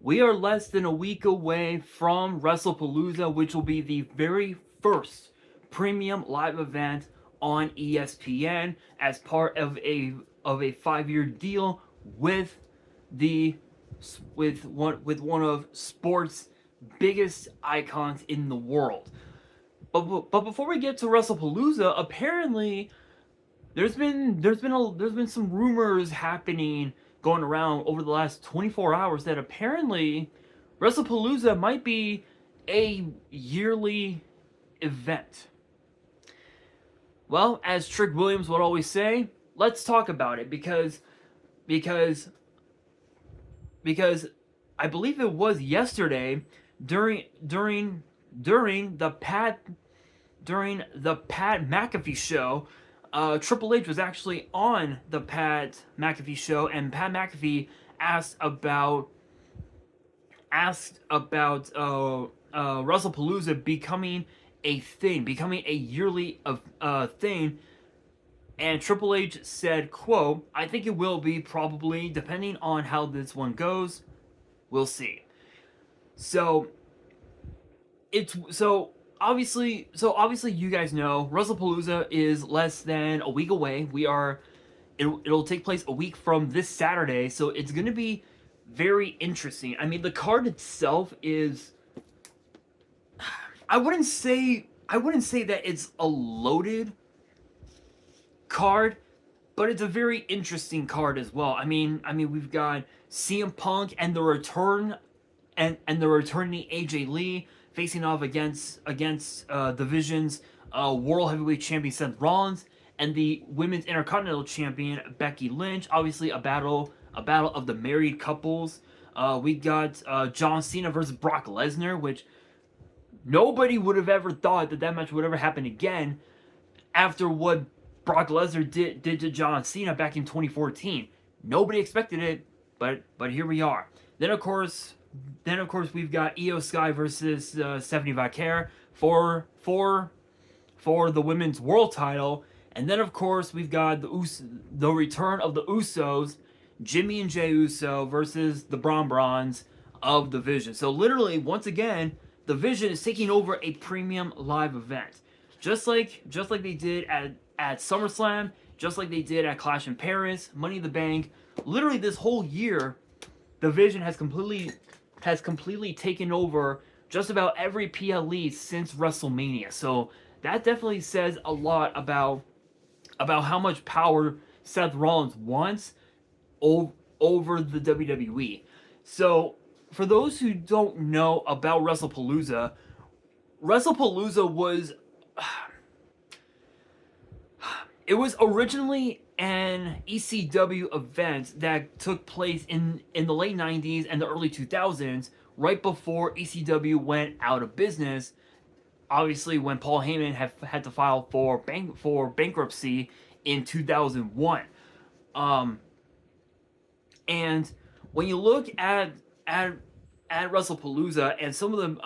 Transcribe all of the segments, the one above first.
We are less than a week away from WrestlePalooza, which will be the very first premium live event on ESPN as part of a 5-year deal with the with one of sports biggest icons in the world. But before we get to WrestlePalooza, apparently there's been some rumors happening going around over the last 24 hours that apparently WrestlePalooza might be a yearly event. Well, as Trick Williams would always say, let's talk about it because I believe it was yesterday during the Pat McAfee show. Triple H was actually on the Pat McAfee show, and Pat McAfee asked about WrestlePalooza becoming a thing, becoming a yearly thing. And Triple H said, quote, "I think it will be, probably, depending on how this one goes. We'll see." So obviously you guys know WrestlePalooza is less than a week away. It'll take place a week from this Saturday, so it's going to be very interesting. I mean, the card itself is, I wouldn't say that it's a loaded card, but it's a very interesting card as well. I mean we've got CM Punk and the returning AJ Lee facing off against Division's World Heavyweight Champion Seth Rollins and the Women's Intercontinental Champion Becky Lynch. Obviously a battle of the married couples. We got John Cena versus Brock Lesnar, which nobody would have ever thought that match would ever happen again after what Brock Lesnar did to John Cena back in 2014. Nobody expected it, but here we are. Then of course we've got Io Sky versus Stephanie Vaquer for the women's world title, and then of course we've got the return of the Usos, Jimmy and Jey Uso versus the Bron of the Vision. So literally, once again, the Vision is taking over a premium live event, just like they did at SummerSlam, just like they did at Clash in Paris, Money in the Bank. Literally, this whole year, the Vision has completely taken over just about every PLE since WrestleMania. So that definitely says a lot about how much power Seth Rollins wants over the WWE. So for those who don't know about WrestlePalooza was it was originally an ECW event that took place in the late 90s and the early 2000s, right before ECW went out of business. Obviously, when Paul Heyman had to file for bankruptcy in 2001. And when you look at WrestlePalooza and some of them,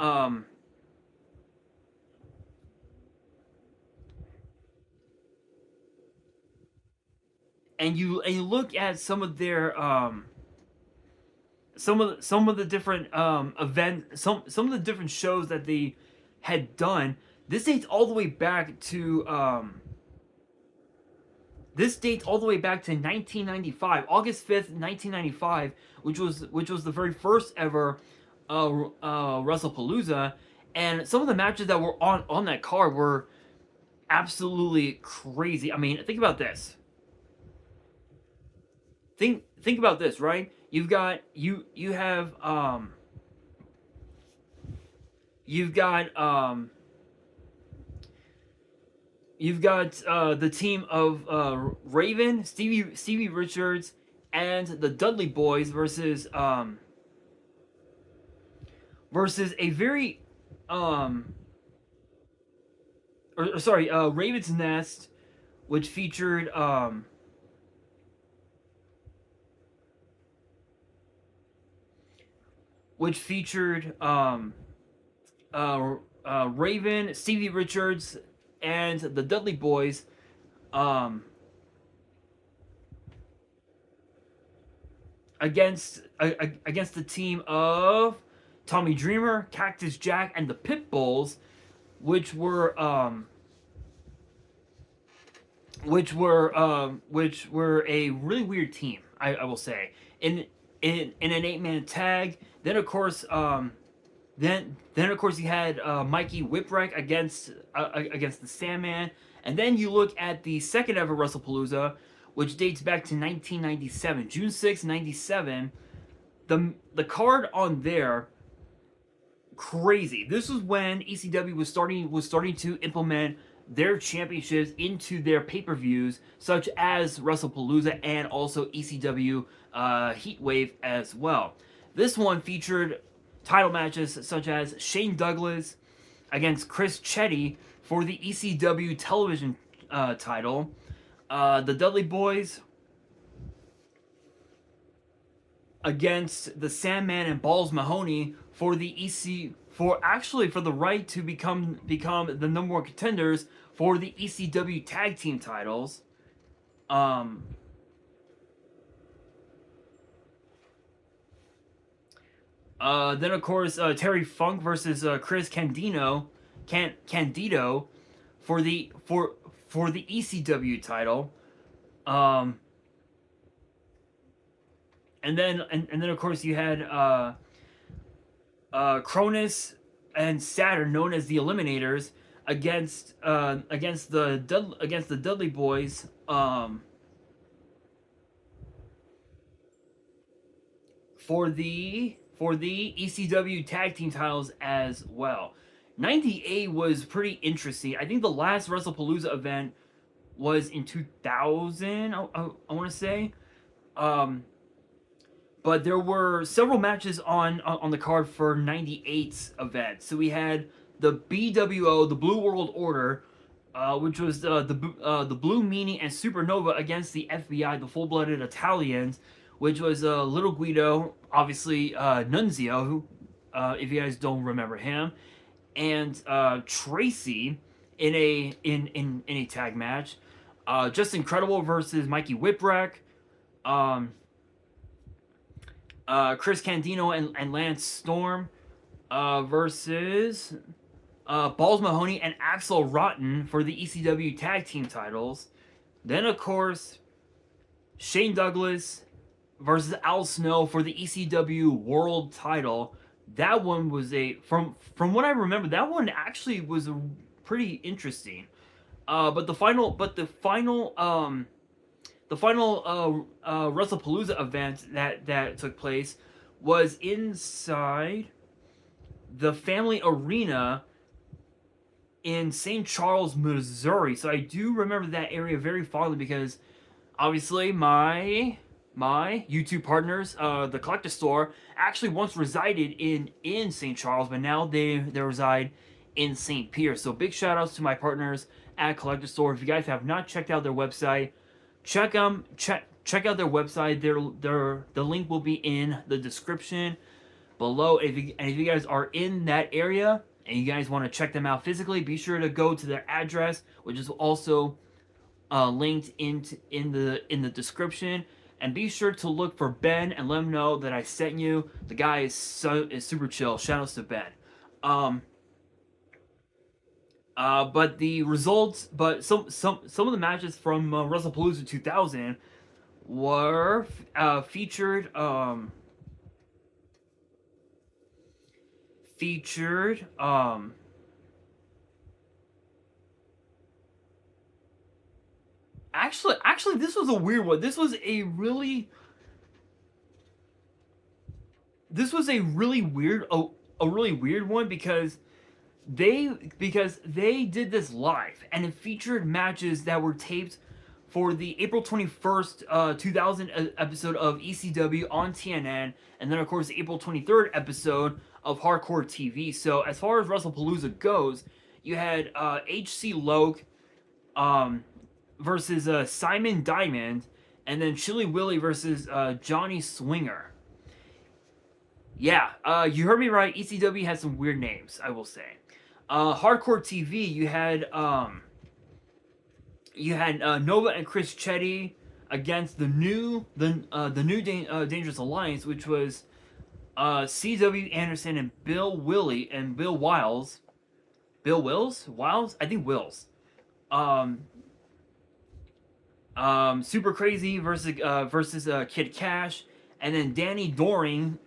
and you look at some of their some of the different some of the different shows that they had done. This dates all the way back to 1995, August 5th, 1995, which was the very first ever WrestlePalooza, and some of the matches that were on that card were absolutely crazy. I mean, think about this. Think about this, right? You've got the team of Raven, Stevie Richards, and the Dudley Boys versus a very Raven's Nest, which featured Raven, Stevie Richards, and the Dudley Boys. against the team of Tommy Dreamer, Cactus Jack, and the Pitbulls, which were a really weird team. I will say in an 8-man tag. Then of course then of course you had Mikey Whipwreck against the Sandman, and then you look at the second ever WrestlePalooza, which dates back to 1997, June 97. The card on there, crazy. This was when ECW was starting to implement their championships into their pay-per-views, such as WrestlePalooza and also ECW Heatwave as well. This one featured title matches such as Shane Douglas against Chris Chetty for the ECW television title, the Dudley Boys against the Sandman and Balls Mahoney for the for the right to become the number one contenders for the ECW tag team titles. Then of course Terry Funk versus Chris Candido for the ECW title. And then of course you had Cronus and Saturn, known as the Eliminators, against the Dudley Boys. For the ECW tag team titles as well. 98 was pretty interesting. I think the last WrestlePalooza event was in 2000, I want to say. But there were several matches on the card for 98's event. So we had the BWO, the Blue World Order, which was the Blue Meanie and Supernova against the FBI, the Full-Blooded Italians, which was Little Guido, obviously Nunzio, who, if you guys don't remember him, and Tracy in a tag match. Just Incredible versus Mikey Whipwreck. Chris Candido and Lance Storm versus Balls Mahoney and Axel Rotten for the ECW tag team titles. Then of course Shane Douglas versus Al Snow for the ECW world title. That one was from what I remember, that one actually was pretty interesting. But the final WrestlePalooza event that took place was inside the Family Arena in St. Charles, Missouri. So I do remember that area very fondly because obviously my YouTube partners, the Collector Store, actually once resided in St. Charles, but now they reside in St. Pierre. So big shout outs to my partners at Collector Store. If you guys have not checked out their website, check out their website. The link will be in the description below. If you guys are in that area and you guys want to check them out physically, be sure to go to their address, which is also linked in the description. And be sure to look for Ben and let him know that I sent you. The guy is super chill. Shout outs to Ben. But the results, but some of the matches from WrestlePalooza 2000 were featured Actually, this was a weird one. This was a really weird one because they did this live, and it featured matches that were taped for the April 21st, 2000 episode of ECW on TNN, and then of course the April 23rd episode of Hardcore TV. So as far as WrestlePalooza goes, you had HC Loke versus Simon Diamond, and then Chili Willy versus Johnny Swinger. Yeah, you heard me right. ECW has some weird names, I will say. Hardcore TV, you had Nova and Chris Chetty against the new Dangerous Alliance, which was C.W. Anderson and Bill Wiles. Bill Wills? Wiles? I think Wills. Um, Super Crazy versus Kid Cash, and then Danny Doring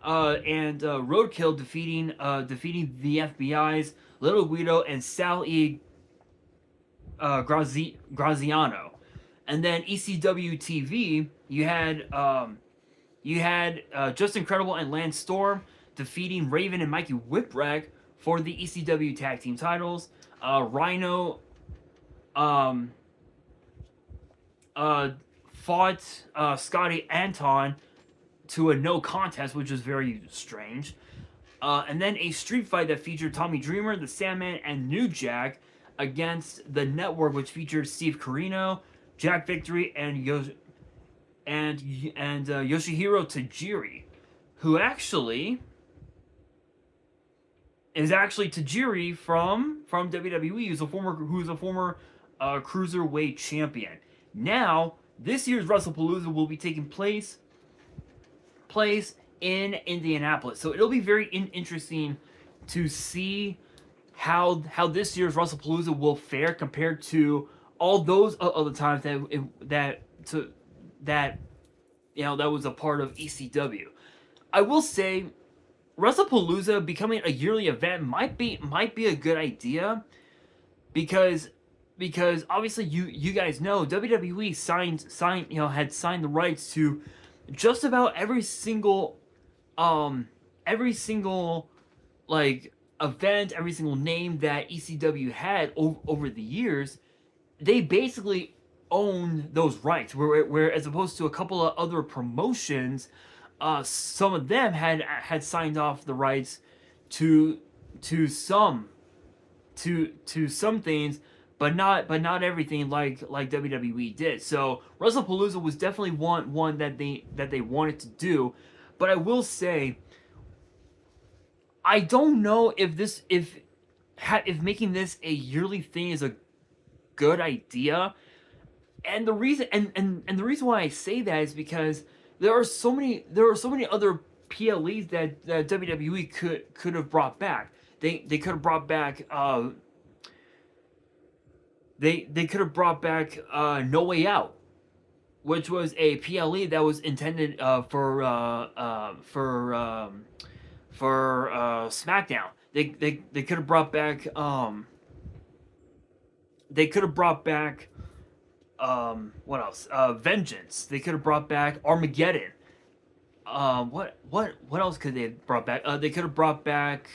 and Roadkill defeating the FBI's Little Guido and Sal E. Graziano. And then ECW TV, you had Just Incredible and Lance Storm defeating Raven and Mikey Whipwreck for the ECW Tag Team titles. Rhino fought Scotty Anton to a no contest, which was very strange. And then a street fight that featured Tommy Dreamer, the Sandman, and New Jack against the Network, which featured Steve Corino, Jack Victory, and Yoshihiro Tajiri, who is actually Tajiri from WWE, who's a former cruiserweight champion. Now, this year's WrestlePalooza will be taking place in Indianapolis, so it'll be very interesting to see how this year's WrestlePalooza will fare compared to all those other times that was a part of ECW. I will say, WrestlePalooza becoming a yearly event might be a good idea, because obviously you guys know WWE had signed the rights to just about every single like event, every single name that ECW had over the years. They basically own those rights, where as opposed to a couple of other promotions, some of them had signed off the rights to some things, but not everything like WWE did. So WrestlePalooza was definitely one that they wanted to do, but I will say, I don't know if making this a yearly thing is a good idea. And the reason the reason why I say that is because there are so many other PLEs that WWE could have brought back. They could have brought back they could have brought back No Way Out, which was a PLE that was intended for SmackDown. They could have brought back what else? Vengeance. They could have brought back Armageddon. What else could they have brought back? They could have brought back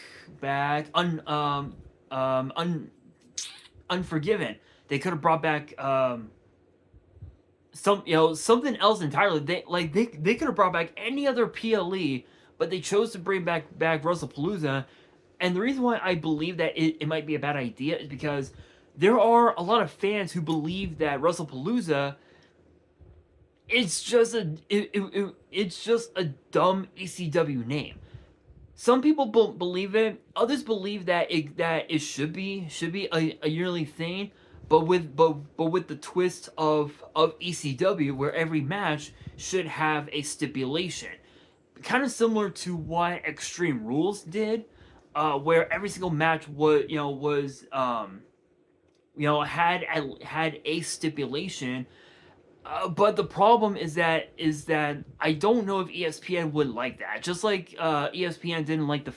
Unforgiven. They could have brought back something else entirely. They could have brought back any other PLE, but they chose to bring back WrestlePalooza. And the reason why I believe that it might be a bad idea is because there are a lot of fans who believe that WrestlePalooza it's just a dumb ECW name. Some people believe it. Others believe that it should be a yearly thing, but with the twist of ECW, where every match should have a stipulation, kind of similar to what Extreme Rules did, where every single match had a stipulation. But the problem is that I don't know if ESPN would like that. Just like ESPN didn't like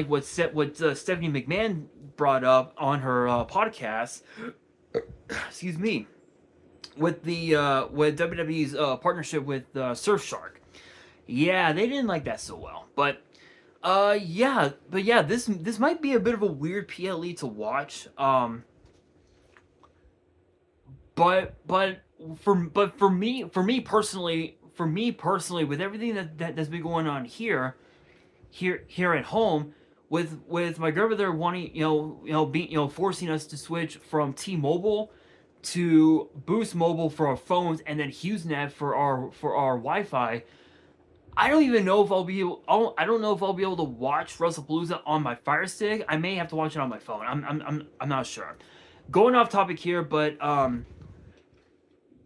what Stephanie McMahon brought up on her podcast. Excuse me, with WWE's partnership with Surfshark. Yeah, they didn't like that so well. But this might be a bit of a weird PLE to watch. But for me personally, with everything that's been going on here at home, with my grandmother wanting forcing us to switch from T-Mobile to Boost Mobile for our phones, and then HughesNet for our Wi-Fi. I don't know if I'll be able to watch WrestlePalooza on my Fire Stick. I may have to watch it on my phone. I'm not sure. Going off topic here, but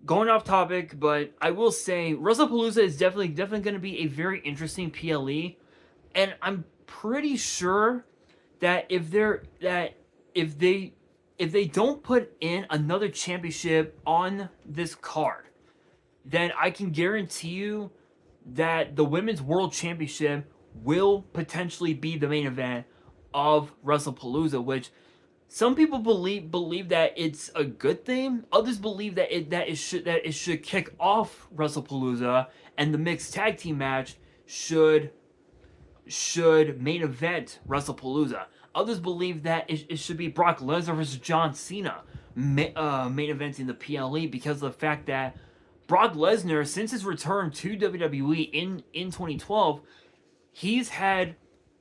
going off topic, but I will say WrestlePalooza is definitely going to be a very interesting PLE, and I'm pretty sure that if they don't put in another championship on this card, then I can guarantee you that the Women's World Championship will potentially be the main event of WrestlePalooza, which some people believe that it's a good thing. Others believe that it should kick off WrestlePalooza, and the mixed tag team match should main event WrestlePalooza. Others believe that it should be Brock Lesnar versus John Cena main eventing the PLE, because of the fact that Brock Lesnar, since his return to WWE in 2012, he's had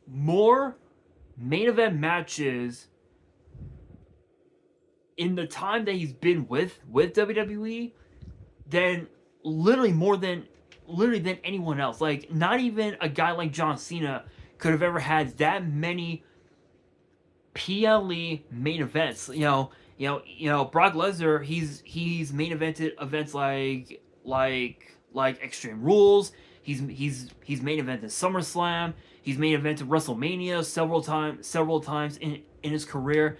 more main event matches in the time that he's been with WWE than than anyone else. Like, not even a guy like John Cena could have ever had that many PLE main events. Brock Lesnar, he's main evented events like Extreme Rules. He's main evented SummerSlam. He's main evented WrestleMania several times in his career.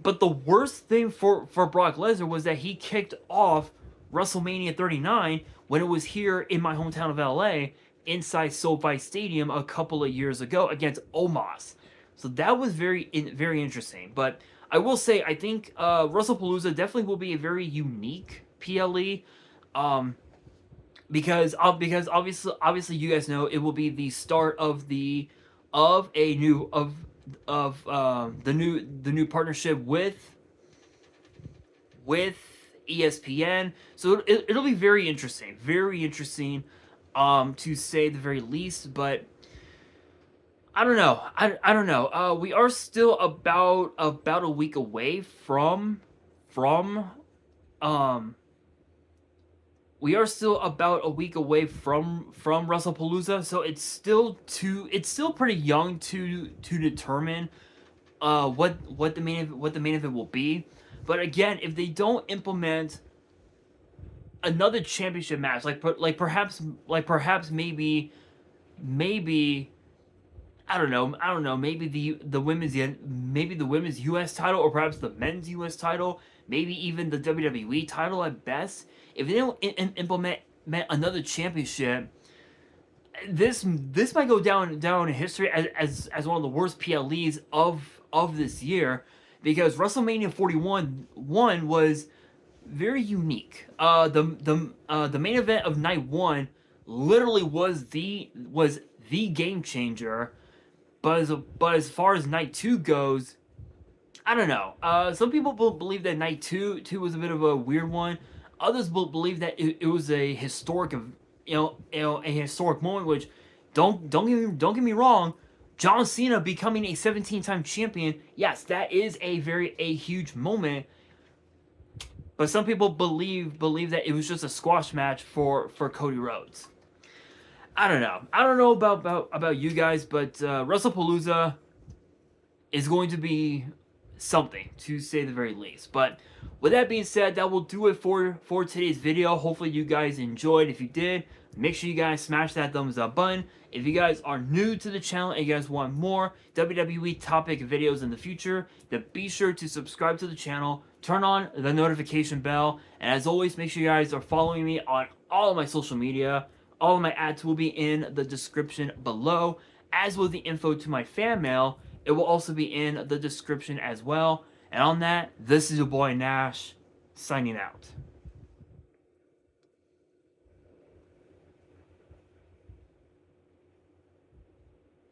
But the worst thing for Brock Lesnar was that he kicked off WrestleMania 39 when it was here in my hometown of LA, inside SoFi Stadium a couple of years ago against Omos. So that was very interesting. But I will say, I think WrestlePalooza definitely will be a very unique PLE, because obviously you guys know it will be the start of the new partnership with ESPN. So it'll be very interesting, to say the very least. But I don't know. I don't know. We are still about a week away from WrestlePalooza, so it's still pretty young to determine what the main event will be. But again, if they don't implement another championship match, like perhaps maybe I don't know, maybe the women's US title, or perhaps the men's US title, maybe even the WWE title at best. If they don't implement another championship, this might go down in history as one of the worst PLEs of this year, because WrestleMania 41 was very unique. The main event of night one literally was the game changer. But as far as night two goes, I don't know. Some people believe that night two was a bit of a weird one. Others believe that it was a historic moment. Which don't get me wrong, John Cena becoming a 17-time champion, yes, that is a huge moment. But some people believe that it was just a squash match for Cody Rhodes. I don't know. I don't know about you guys, but WrestlePalooza is going to be something, to say the very least. But with that being said, that will do it for today's video. Hopefully you guys enjoyed. If you did, make sure you guys smash that thumbs up button. If you guys are new to the channel and you guys want more WWE topic videos in the future, then be sure to subscribe to the channel, turn on the notification bell, and as always, make sure you guys are following me on all of my social media. All of my ads will be in the description below, as will the info to my fan mail. It will also be in the description as well. And on that, this is your boy Nash, signing out.